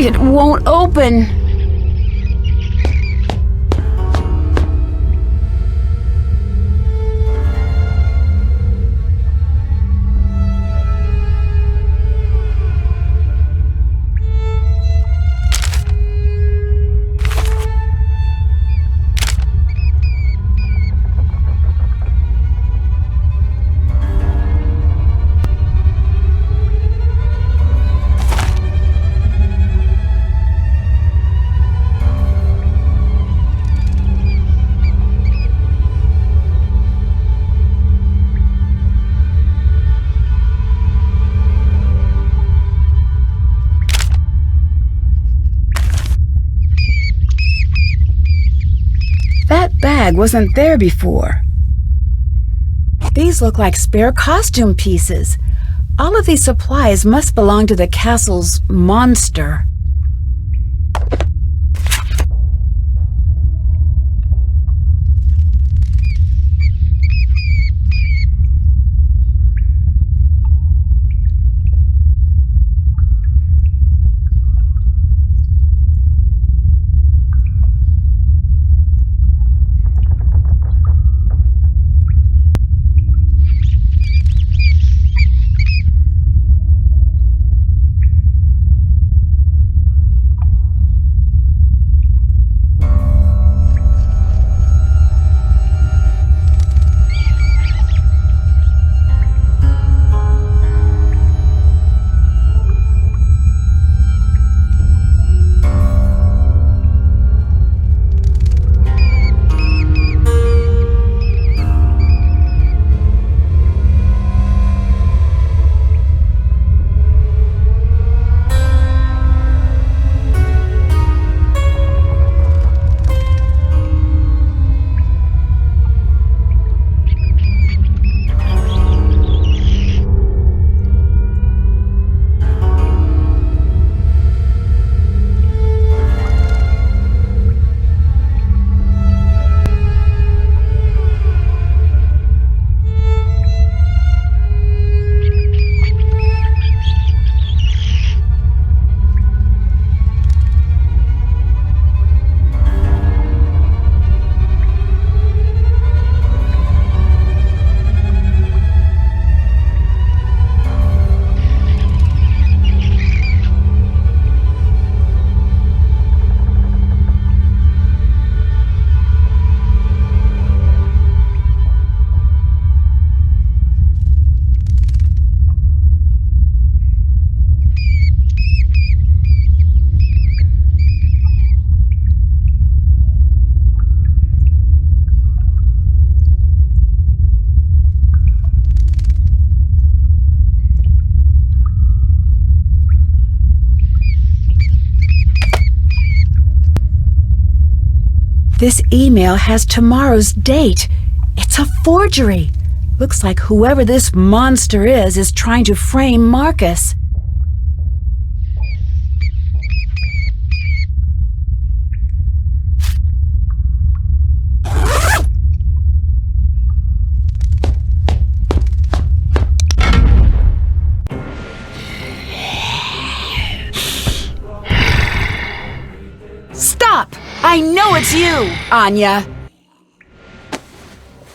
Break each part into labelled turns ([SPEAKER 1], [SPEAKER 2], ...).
[SPEAKER 1] It won't open. That bag wasn't there before. These look like spare costume pieces. All of these supplies must belong to the castle's monster. This email has tomorrow's date. It's a forgery. Looks like whoever this monster is trying to frame Marcus. Stop! I know it's you, Anya.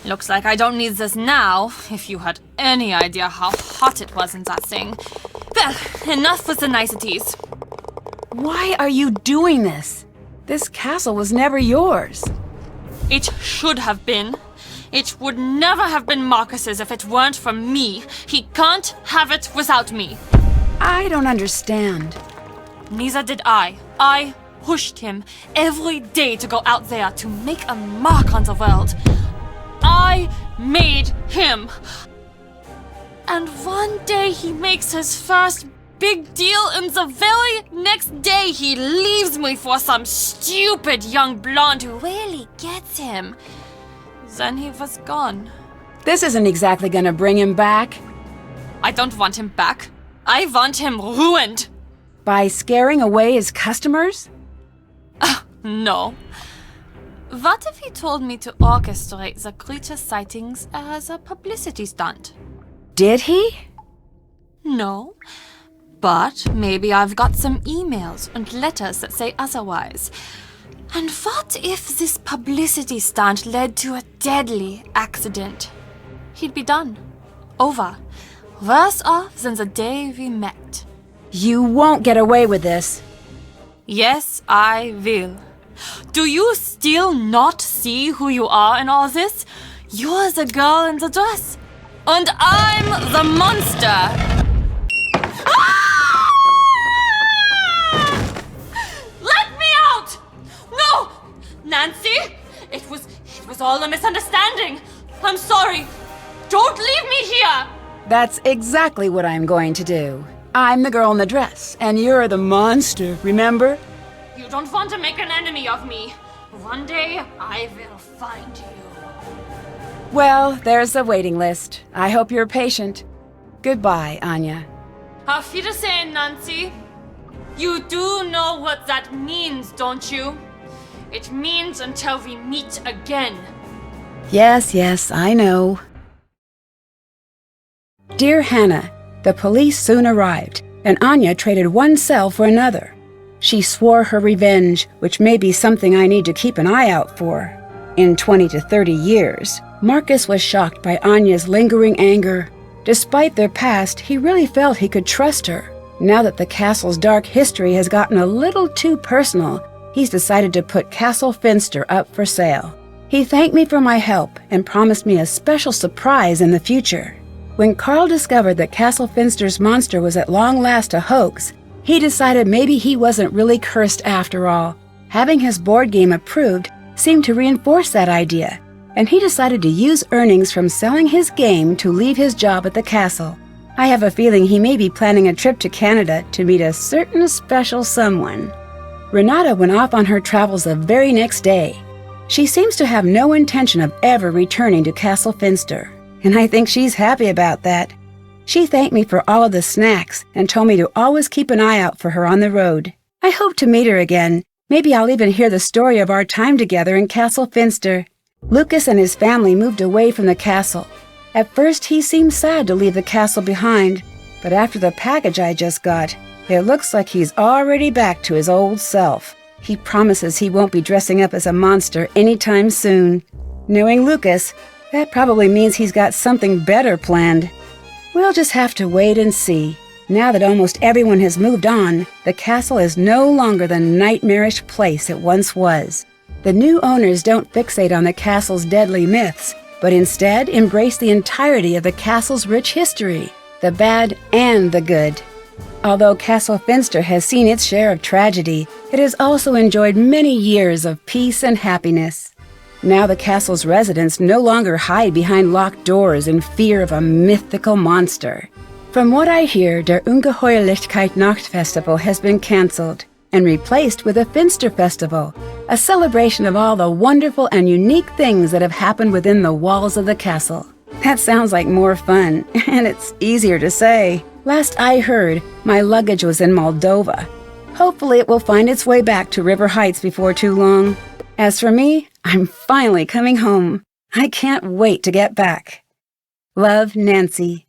[SPEAKER 2] Looks like I don't need this now, if you had any idea how hot it was in that thing. Well, enough with the niceties.
[SPEAKER 1] Why are you doing this? This castle was never yours.
[SPEAKER 2] It should have been. It would never have been Marcus's if it weren't for me. He can't have it without me.
[SPEAKER 1] I don't understand.
[SPEAKER 2] Neither did I. I pushed him every day to go out there to make a mark on the world. I made him. And one day he makes his first big deal, and the very next day he leaves me for some stupid young blonde who really gets him. Then he was gone.
[SPEAKER 1] This isn't exactly gonna bring him back.
[SPEAKER 2] I don't want him back. I want him ruined.
[SPEAKER 1] By scaring away his customers?
[SPEAKER 2] No. What if he told me to orchestrate the creature sightings as a publicity stunt?
[SPEAKER 1] Did he?
[SPEAKER 2] No. But maybe I've got some emails and letters that say otherwise. And what if this publicity stunt led to a deadly accident? He'd be done. Over. Worse off than the day we met.
[SPEAKER 1] You won't get away with this.
[SPEAKER 2] Yes, I will. Do you still not see who you are in all this? You're the girl in the dress. And I'm the monster. Ah! Let me out! No! Nancy! It was all a misunderstanding. I'm sorry. Don't leave me here!
[SPEAKER 1] That's exactly what I'm going to do. I'm the girl in the dress, and you're the monster, remember?
[SPEAKER 2] You don't want to make an enemy of me. One day, I will find you.
[SPEAKER 1] Well, there's the waiting list. I hope you're patient. Goodbye, Anya.
[SPEAKER 2] Auf Wiedersehen, Nancy. You do know what that means, don't you? It means until we meet again.
[SPEAKER 1] Yes, I know. Dear Hannah, the police soon arrived, and Anya traded one cell for another. She swore her revenge, which may be something I need to keep an eye out for. In 20 to 30 years, Marcus was shocked by Anya's lingering anger. Despite their past, he really felt he could trust her. Now that the castle's dark history has gotten a little too personal, he's decided to put Castle Finster up for sale. He thanked me for my help and promised me a special surprise in the future. When Carl discovered that Castle Finster's monster was at long last a hoax, he decided maybe he wasn't really cursed after all. Having his board game approved seemed to reinforce that idea, and he decided to use earnings from selling his game to leave his job at the castle. I have a feeling he may be planning a trip to Canada to meet a certain special someone. Renata went off on her travels the very next day. She seems to have no intention of ever returning to Castle Finster, and I think she's happy about that. She thanked me for all of the snacks and told me to always keep an eye out for her on the road. I hope to meet her again. Maybe I'll even hear the story of our time together in Castle Finster. Lucas and his family moved away from the castle. At first, he seemed sad to leave the castle behind, but after the package I just got, it looks like he's already back to his old self. He promises he won't be dressing up as a monster anytime soon. Knowing Lucas, that probably means he's got something better planned. We'll just have to wait and see. Now that almost everyone has moved on, the castle is no longer the nightmarish place it once was. The new owners don't fixate on the castle's deadly myths, but instead embrace the entirety of the castle's rich history, the bad and the good. Although Castle Finster has seen its share of tragedy, it has also enjoyed many years of peace and happiness. Now the castle's residents no longer hide behind locked doors in fear of a mythical monster. From what I hear, der Ungeheuerlichkeit Nachtfestival has been cancelled and replaced with a Finster Festival, a celebration of all the wonderful and unique things that have happened within the walls of the castle. That sounds like more fun, and it's easier to say. Last I heard, my luggage was in Moldova. Hopefully it will find its way back to River Heights before too long. As for me, I'm finally coming home. I can't wait to get back. Love, Nancy.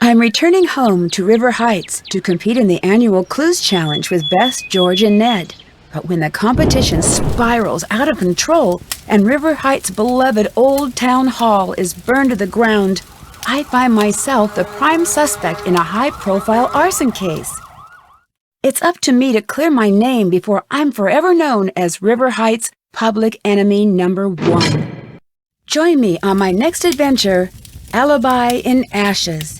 [SPEAKER 1] I'm returning home to River Heights to compete in the annual Clues Challenge with Bess, George, and Ned. But when the competition spirals out of control and River Heights' beloved Old Town Hall is burned to the ground, I find myself the prime suspect in a high-profile arson case. It's up to me to clear my name before I'm forever known as River Heights' public enemy number 1. Join me on my next adventure, Alibi in Ashes.